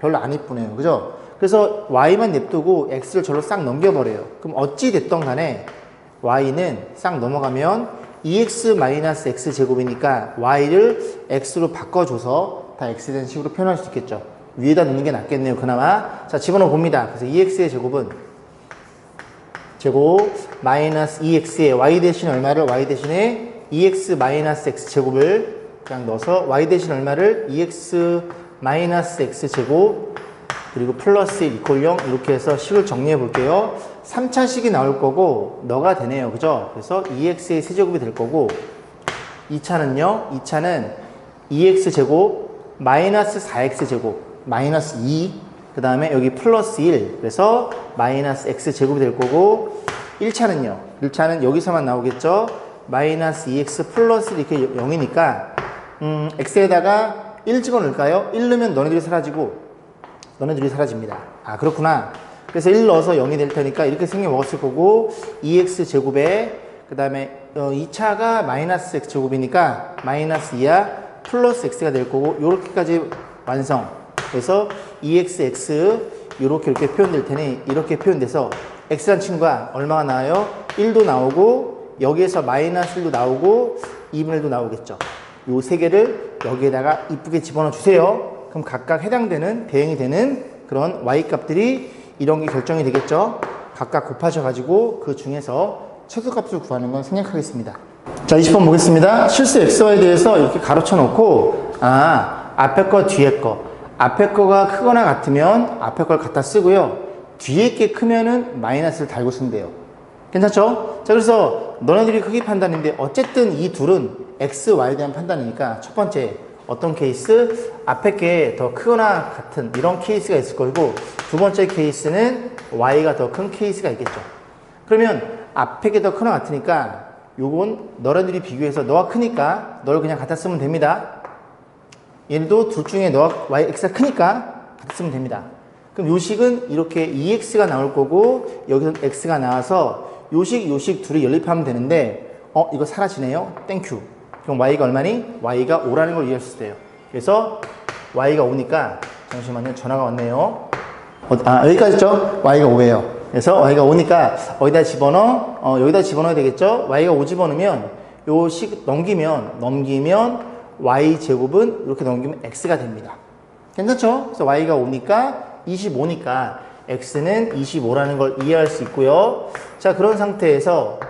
별로 안 이쁘네요. 그죠? 그래서 Y만 냅두고 X를 절로 싹 넘겨버려요. 그럼 어찌 됐던 간에 Y는 싹 넘어가면 2x-x 제곱이니까 Y를 X로 바꿔줘서 다 X 된 식으로 표현할 수 있겠죠. 위에다 넣는 게 낫겠네요. 그나마. 자, 집어넣어 봅니다. 그래서 2x의 제곱은 제곱 마이너스 2x에 y 대신 얼마를 y 대신에 2x 마이너스 x 제곱을 그냥 넣어서 y 대신 얼마를 2x 마이너스 x 제곱 그리고 플러스 1 이퀄 0 이렇게 해서 식을 정리해 볼게요. 3차식이 나올 거고 너가 되네요. 그죠? 그래서 2x의 세제곱이 될 거고 2차는요. 2차는 2x 제곱 마이너스 4x 제곱 마이너스 2 그 다음에 여기 플러스 1 그래서 마이너스 x 제곱이 될 거고 1차는요. 1차는 여기서만 나오겠죠. 마이너스 2x 플러스 이렇게 0이니까 x에다가 1 집어넣을까요? 1 넣으면 너네들이 사라집니다. 그렇구나. 그래서 1 넣어서 0이 될 테니까 이렇게 생겨 먹었을 거고 2x 제곱에 그 다음에 2차가 마이너스 x 제곱이니까 마이너스 2야 플러스 x가 될 거고 요렇게까지 완성. 그래서 2xx 이렇게 표현될 테니 이렇게 표현돼서 x란 친구가 얼마가 나와요? 1도 나오고 여기에서 마이너스 1도 나오고 2분의 1도 나오겠죠. 요 세 개를 여기에다가 이쁘게 집어넣어 주세요. 그럼 각각 해당되는 대응이 되는 그런 y 값들이 이런 게 결정이 되겠죠. 각각 곱하셔가지고 그 중에서 최소값을 구하는 건 생략하겠습니다. 자, 20번 보겠습니다. 실수 xy에 대해서 이렇게 가로쳐 놓고 앞에 거 뒤에 거 앞에 거가 크거나 같으면 앞에 걸 갖다 쓰고요. 뒤에 게 크면은 마이너스를 달고 쓴대요. 괜찮죠? 자, 그래서 너네들이 크기 판단인데 어쨌든 이 둘은 x, y에 대한 판단이니까 첫 번째 어떤 케이스? 앞에 게 더 크거나 같은 이런 케이스가 있을 거고 두 번째 케이스는 y가 더 큰 케이스가 있겠죠. 그러면 앞에 게 더 크거나 같으니까 요건 너네들이 비교해서 너가 크니까 너를 그냥 갖다 쓰면 됩니다. 얘도 둘 중에 너가 x가 크니까 갖다 쓰면 됩니다. 그럼 요식은 이렇게 2x가 나올 거고 여기서 x가 나와서 요식 둘이 연립하면 되는데 이거 사라지네요. 땡큐. 그럼 y가 얼마니? y가 5라는 걸 이해할 수 있어요. 그래서 y가 5니까 잠시만요. 전화가 왔네요. 여기까지죠? y가 5예요. 그래서 y가 5니까 여기다 집어넣어야 되겠죠? y가 5 집어넣으면 요 식 넘기면 y제곱은 이렇게 넘기면 x가 됩니다. 괜찮죠? 그래서 y가 5니까 25니까 x는 25라는 걸 이해할 수 있고요. 자, 그런 상태에서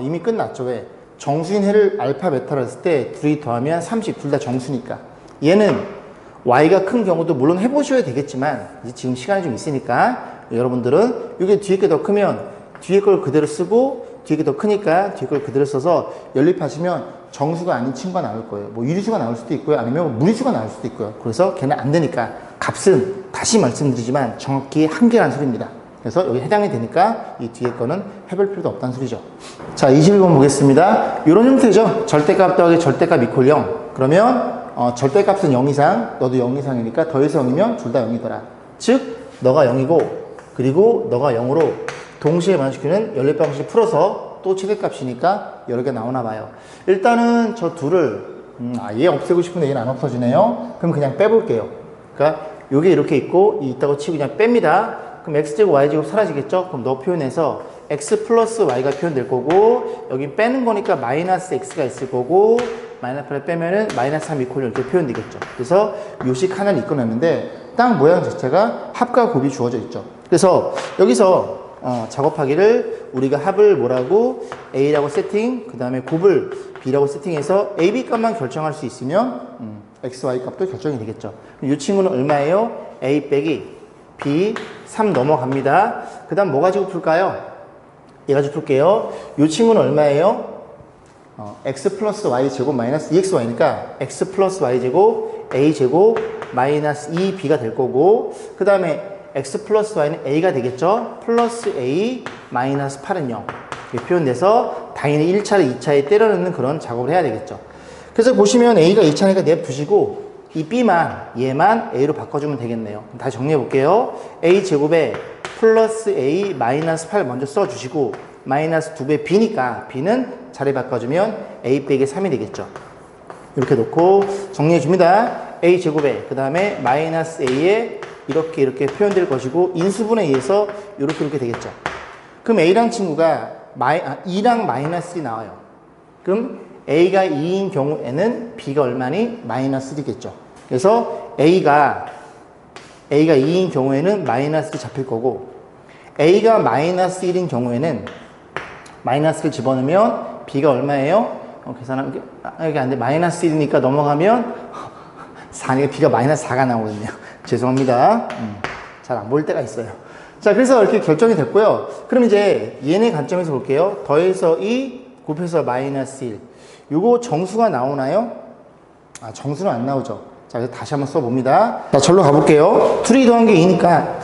이미 끝났죠. 왜? 정수인 해를 알파, 베타로 했을 때 둘이 더하면 30, 둘 다 정수니까. 얘는 y가 큰 경우도 물론 해보셔야 되겠지만 이제 지금 시간이 좀 있으니까 여러분들은 이게 뒤에 게 더 크면 뒤에 걸 그대로 쓰고 뒤에 게 더 크니까 뒤에 걸 그대로 써서 연립하시면 정수가 아닌 친구가 나올 거예요. 뭐 유리수가 나올 수도 있고요. 아니면 무리수가 나올 수도 있고요. 그래서 걔는 안 되니까 값은 다시 말씀드리지만 정확히 한계라는 소리입니다. 그래서 여기 해당이 되니까 이 뒤에 거는 해볼 필요도 없다는 소리죠. 자, 21번 보겠습니다. 이런 형태죠. 절대값 더하기 절대값 이퀄 0. 그러면 절대값은 0 이상, 너도 0 이상이니까 더해서 0이면 둘 다 0이더라. 즉, 너가 0이고 그리고 너가 0으로 동시에 만족시키는 연립방식 풀어서 또 최대값이니까 여러 개 나오나 봐요. 일단은 저 둘을 얘 없애고 싶은데 얘는 안 없어지네요. 그럼 그냥 빼볼게요. 그러니까 요게 이렇게 있고 이 있다고 치고 그냥 뺍니다. 그럼 x제곱 y제곱 사라지겠죠? 그럼 너 표현해서 x 플러스 y가 표현될 거고 여기 빼는 거니까 마이너스 x가 있을 거고 마이너스 8을 빼면은 마이너스 3 이퀄 이렇게 표현되겠죠. 그래서 요식 하나를 이끌어냈는데 땅 모양 자체가 합과 곱이 주어져 있죠. 그래서 여기서 작업하기를 우리가 합을 뭐라고 A라고 세팅, 그 다음에 곱을 B라고 세팅해서 A, B 값만 결정할 수 있으면 X, Y 값도 결정이 되겠죠. 이 친구는 얼마예요? A 빼기 B 3 넘어갑니다. 그 다음 뭐 가지고 풀까요? 얘 가지고 풀게요. 이 친구는 얼마예요? X 플러스 Y 제곱 마이너스 2XY니까 X 플러스 Y 제곱 A 제곱 마이너스 2B가 될 거고, 그 다음에 X 플러스 Y는 A가 되겠죠? 플러스 A 마이너스 8은 0. 이렇게 표현돼서 당연히 1차를 2차에 때려 넣는 그런 작업을 해야 되겠죠. 그래서 보시면 A가 2차니까 냅두시고 이 B만 얘만 A로 바꿔주면 되겠네요. 다시 정리해 볼게요. A 제곱에 플러스 A 마이너스 8 먼저 써주시고 마이너스 2배 B니까 B는 자리 바꿔주면 A 빼기 3이 되겠죠. 이렇게 놓고 정리해 줍니다. A 제곱에 그 다음에 마이너스 A에 이렇게 표현될 것이고 인수분해에 의해서 이렇게 되겠죠. 그럼 A랑 친구가 2랑 마이너스 1이 나와요. 그럼 A가 2인 경우에는 B가 얼마니? 마이너스 1이겠죠. 그래서 A가 2인 경우에는 마이너스 1이 잡힐 거고, A가 마이너스 1인 경우에는 마이너스를 집어넣으면 B가 얼마예요? 계산하면 이게 안 돼. 마이너스 1이니까 넘어가면 4니까 B가 마이너스 4가 나오거든요. 죄송합니다. 잘 안 보일 때가 있어요. 자, 그래서 이렇게 결정이 됐고요. 그럼 이제 얘네 관점에서 볼게요. 더해서 2, 곱해서 마이너스 1. 요거 정수가 나오나요? 정수는 안 나오죠. 자, 그래서 다시 한번 써봅니다. 자, 절로 가볼게요. 둘이 더한 게 2니까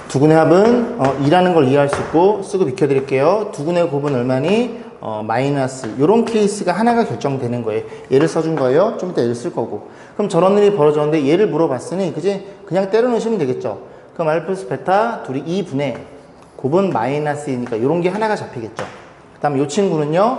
두근의 합은 2라는 걸 이해할 수 있고 쓰고 비켜드릴게요. 두근의 곱은 얼마니? 마이너스. 요런 케이스가 하나가 결정되는 거예요. 얘를 써준 거예요. 좀 이따 얘를 쓸 거고. 그럼 저런 일이 벌어졌는데 얘를 물어봤으니 그냥 때려 넣으시면 되겠죠. 그럼 알파 플러스 베타 둘이 2분의 곱은 마이너스이니까 요런 게 하나가 잡히겠죠. 그 다음에 요 친구는요,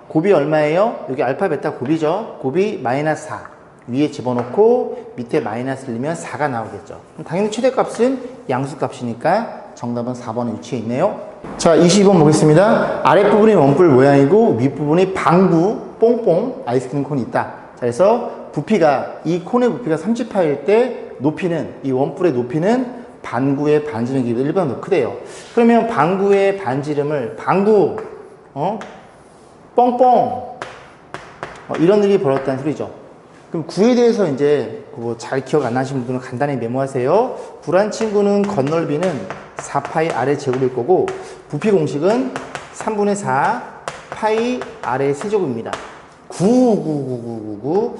곱이 얼마예요? 여기 알파 베타 곱이죠. 곱이 마이너스 4. 위에 집어넣고 밑에 마이너스를 넣으면 4가 나오겠죠. 그럼 당연히 최대값은 양수값이니까 정답은 4번에 위치해 있네요. 자, 22번 보겠습니다. 아랫부분이 원뿔 모양이고 윗부분이 방구 뽕뽕 아이스크림 콘이 있다. 자, 그래서 부피가 이 콘의 부피가 30파일 때 높이는 이 원뿔의 높이는 반구의 반지름 길이보다 1보다 더 크대요. 그러면 방구의 반지름을 방구 뻥뻥 이런 일이 벌어졌다는 소리죠. 그럼 구에 대해서 이제 잘 기억 안 나시는 분들은 간단히 메모하세요. 구란 친구는 건널비는 4파이 아래 제곱일 거고 부피 공식은 3분의 4 파이 아래 세제곱입니다. 9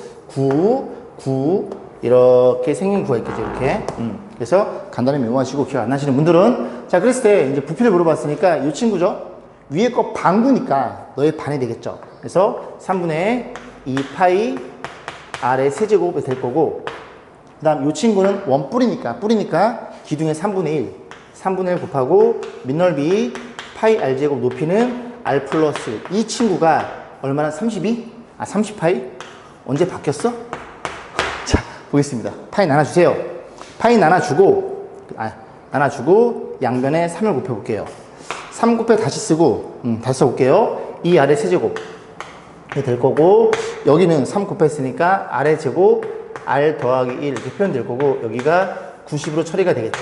이렇게 생긴 구가 있겠죠. 이렇게. 그래서 간단히 메모하시고 기억 안 나시는 분들은 자, 그랬을 때 이제 부피를 물어봤으니까 이 친구죠. 위에 거 방구니까 너의 반이 되겠죠. 그래서 3분의 2파이 아래 세제곱이 될 거고, 그 다음 이 친구는 원뿔이니까 기둥의 3분의 1 곱하고 밑넓이 파이 r제곱 높이는 r 플러스 이 친구가 얼마나 32? 30파이? 언제 바뀌었어? 자, 보겠습니다. 파이 나눠주세요. 파이 나눠주고 양변에 3을 곱해볼게요. 3 곱해 다시 쓰고 다시 써볼게요. 이 아래 세제곱 될 거고, 여기는 3 곱했으니까 아래 제곱 r 더하기 1 이렇게 표현될 거고, 여기가 90으로 처리가 되겠죠.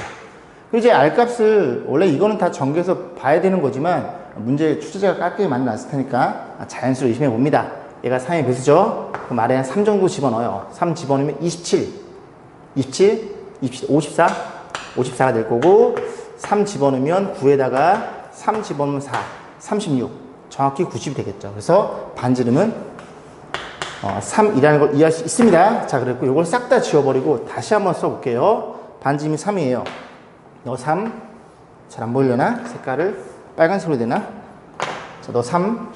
그리고 이제 r 값을 원래 이거는 다 전개해서 봐야 되는 거지만 문제 출제자가 깔끔히 만들어놨을 테니까 자연스러워 의심해 봅니다. 얘가 3의 배수죠. 그럼 아래 한 3 정도 집어넣어요. 3 집어넣으면 24 54가 될 거고, 3 집어넣으면 9에다가 3 집어넣으면 4 36 정확히 90이 되겠죠. 그래서 반지름은 3이라는 걸 이해할 수 있습니다. 자, 그랬고 이걸 싹 다 지워버리고 다시 한번 써볼게요. 반지름이 3이에요. 너 3. 잘 안 보이려나? 색깔을 빨간색으로 되나? 자, 너 3.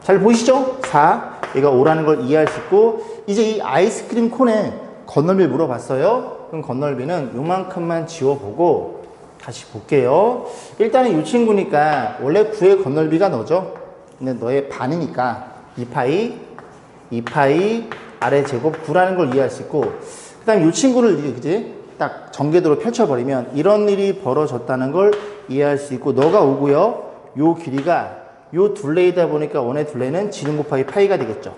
잘 보이시죠? 4. 얘가 5라는 걸 이해할 수 있고, 이제 이 아이스크림 콘에 건널비를 물어봤어요. 그럼 건널비는 요만큼만 지워보고 다시 볼게요. 일단은 이 친구니까 원래 9의 건널비가 너죠. 근데 너의 반이니까 2파이 아래 제곱 9라는 걸 이해할 수 있고, 그 다음에 이 친구를 이제 딱 전개도로 펼쳐버리면 이런 일이 벌어졌다는 걸 이해할 수 있고, 너가 오고요. 요 길이가 요 둘레이다 보니까 원의 둘레는 지름 곱하기 파이가 되겠죠.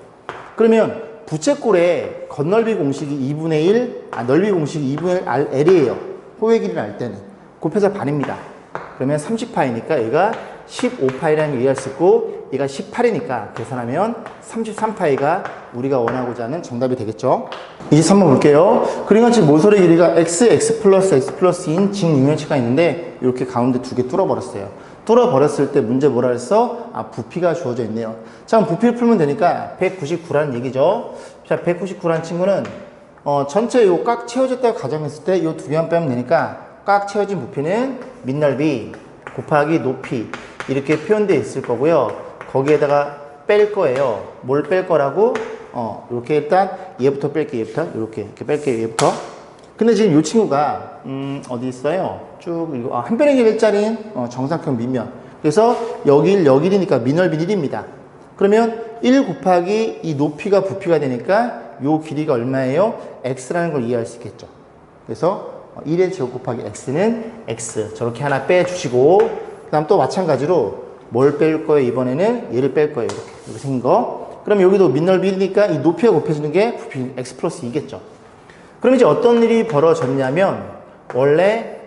그러면 부채꼴의 겉넓이 공식이 2분의 1, 넓이 공식이 2분의 1 L이에요. 호의 길이를 알 때는. 곱해서 반입니다. 그러면 30파이니까 얘가 15파이라는 걸 이해할 수 있고, 얘가 18이니까 계산하면 33파이가 우리가 원하고자 하는 정답이 되겠죠. 23번 볼게요. 그러니까 지금 모서리 길이가 x 플러스 2인 직육면체가 있는데, 이렇게 가운데 두 개 뚫어버렸어요. 뚫어버렸을 때 문제 뭐라 했어? 부피가 주어져 있네요. 자, 그럼 부피를 풀면 되니까 199라는 얘기죠. 자, 199라는 친구는 전체 요 꽉 채워졌다고 가정했을 때 요 두 개만 빼면 되니까, 꽉 채워진 부피는 밑넓이 곱하기 높이 이렇게 표현되어 있을 거고요. 거기에다가 뺄 거예요. 뭘 뺄 거라고? 이렇게 일단 얘부터 뺄게, 얘부터 이렇게 뺄게, 얘부터. 근데 지금 이 친구가 어디 있어요? 쭉 이거 한 변의 길이를 짜린 정사각형 밑면. 그래서 여기 1이니까 미넓이 1입니다. 그러면 1 곱하기 이 높이가 부피가 되니까 요 길이가 얼마예요? x라는 걸 이해할 수 있겠죠. 그래서 1의 제곱 곱하기 x는 x. 저렇게 하나 빼주시고, 그 다음 또 마찬가지로 뭘 뺄 거예요? 이번에는 얘를 뺄 거예요. 이렇게 생긴 거. 그럼 여기도 밑넓이 1이니까 이 높이가 곱해지는 게 부피 x 플러스 2겠죠. 그럼 이제 어떤 일이 벌어졌냐면, 원래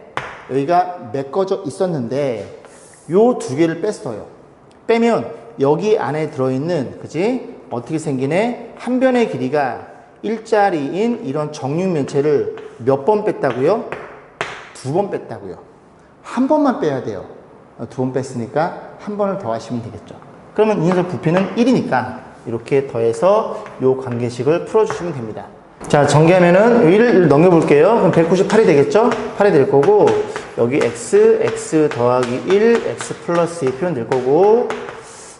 여기가 메꿔져 있었는데 요 두 개를 뺐어요. 빼면 여기 안에 들어있는, 그지? 어떻게 생기네? 한 변의 길이가 1짜리인 이런 정육면체를 몇 번 뺐다고요? 2번 뺐다고요. 한 번만 빼야 돼요. 2번 뺐으니까 한 번을 더 하시면 되겠죠. 그러면 이 녀석 부피는 1이니까 이렇게 더해서 요 관계식을 풀어주시면 됩니다. 자, 전개하면은 1을 넘겨볼게요. 그럼 198이 되겠죠? 8이 될 거고, 여기 x 더하기 1, x 플러스 2 표현 될 거고,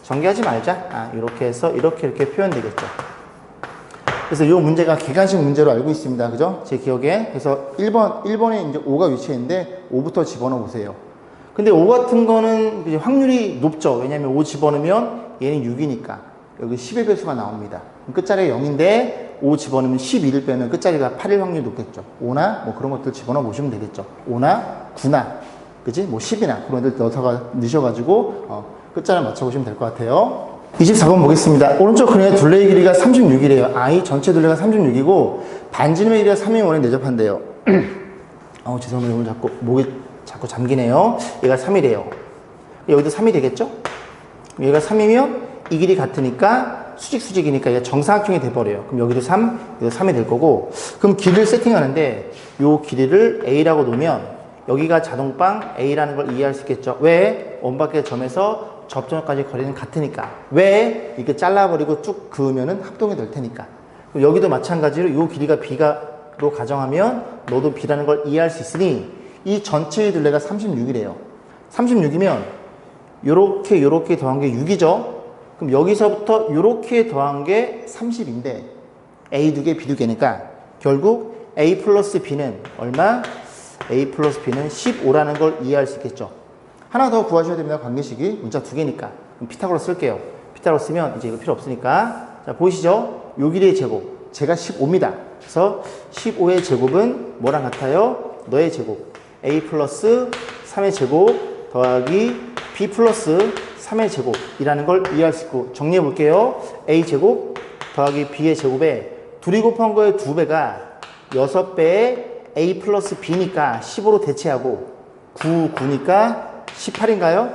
전개하지 말자. 이렇게 해서 이렇게 표현되겠죠. 그래서 이 문제가 객관식 문제로 알고 있습니다. 그죠? 제 기억에. 그래서 1번에 이제 5가 위치했는데 5부터 집어넣어 보세요. 근데 5 같은 거는 이제 확률이 높죠. 왜냐면 5 집어넣으면 얘는 6이니까. 여기 10의 배수가 나옵니다. 끝자리가 0인데 5 집어넣으면 11을 빼면 끝자리가 8일 확률이 높겠죠. 5나 뭐 그런 것들 집어넣어 보시면 되겠죠. 5나 9나, 그지? 뭐 10이나 그런 것들 넣으셔가지고 끝자리를 맞춰보시면 될 것 같아요. 24번 보겠습니다. 오른쪽 그림의 둘레의 길이가 36이래요. 이 전체 둘레가 36이고 반지름의 길이가 3의 원에 내접한대요. 죄송합니다. 오늘 목이 자꾸 잠기네요. 얘가 3이래요. 여기도 3이 되겠죠? 얘가 3이면 이 길이 같으니까 수직이니까 얘가 정사각형이 돼버려요. 그럼 여기도 3, 여기도 3이 될 거고, 그럼 길이를 세팅하는데 요 길이를 A라고 놓으면 여기가 자동빵 A라는 걸 이해할 수 있겠죠. 왜? 원밖의 점에서 접점까지 거리는 같으니까. 왜? 이렇게 잘라버리고 쭉 그으면은 합동이 될 테니까. 여기도 마찬가지로 요 길이가 B가로 가정하면 너도 B라는 걸 이해할 수 있으니 이 전체의 둘레가 36이래요. 36이면 요렇게 더한 게 6이죠. 그럼 여기서부터 요렇게 더한 게 30인데 A 두 개, B 두 개니까 결국 A 플러스 B는 얼마? A 플러스 B는 15라는 걸 이해할 수 있겠죠. 하나 더 구하셔야 됩니다. 관계식이 문자 두 개니까. 그럼 피타고라스 쓸게요. 피타고라스 쓰면 이제 이거 필요 없으니까. 자, 보이시죠? 요 길이의 제곱. 제가 15입니다. 그래서 15의 제곱은 뭐랑 같아요? 너의 제곱. A 플러스 3의 제곱 더하기 B 플러스 3의 제곱이라는 걸 이해할 수 있고, 정리해 볼게요. A 제곱 더하기 B의 제곱에 둘이 곱한 거의 2배가 6배의 A 플러스 B니까 15로 대체하고 9니까 18인가요?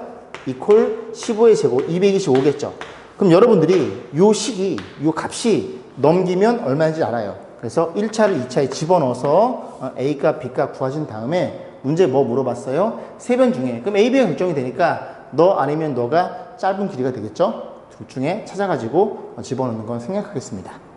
이퀄 15의 제곱 225겠죠. 그럼 여러분들이 요 식이, 요 값이 넘기면 얼마인지 알아요. 그래서 1차를 2차에 집어넣어서 A값, B값 구하신 다음에 문제 뭐 물어봤어요? 세 변 중에. 그럼 A, B가 결정이 되니까 너 아니면 너가 짧은 길이가 되겠죠? 둘 중에 찾아가지고 집어넣는 건 생략하겠습니다.